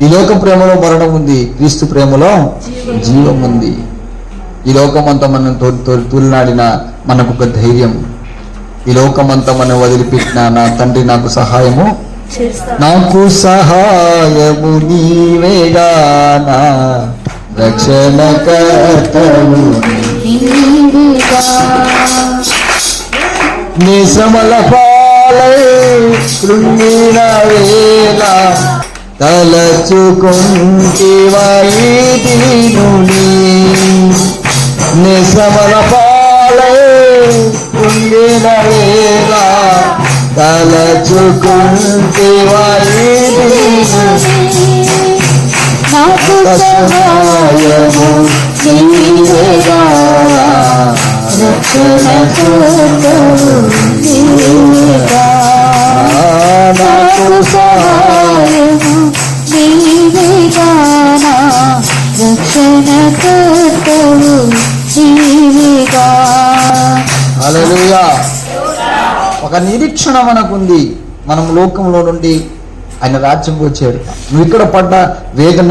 ఈ లోక ప్రేమలో మరణం ఉంది, క్రీస్తు ప్రేమలో జీవం ఉంది. ఈ లోకమంతా మనం తూలినాడిన మనకు ఒక ధైర్యం, ఈ లోకమంతా మనం వదిలిపెట్టిన నా తండ్రి నాకు సహాయము నాకు సహాయము నీవేగా, నా రక్షణకర్తవు నీ శ్రమల పాలై కృంగిన వేళ తలచుకుంటివా ఈ దీనుని. నీ శ్రమల పాలై కృంగిన వేళ తలచుకుంటివా ఈ దీనుని. నాకు సహాయము నీవేగా, రక్షణకర్తవు నీవేగా. నాకు సహాయము నీవేగా, రక్షణకర్తవు నీవేగా. హల్లెలూయా. ఒక నిరీక్షణ మనకుంది, మనం లోకంలో నుండి ఆయన రాజ్యంలో చేరుతాం. నువ్వు ఇక్కడ పడ్డ వేదన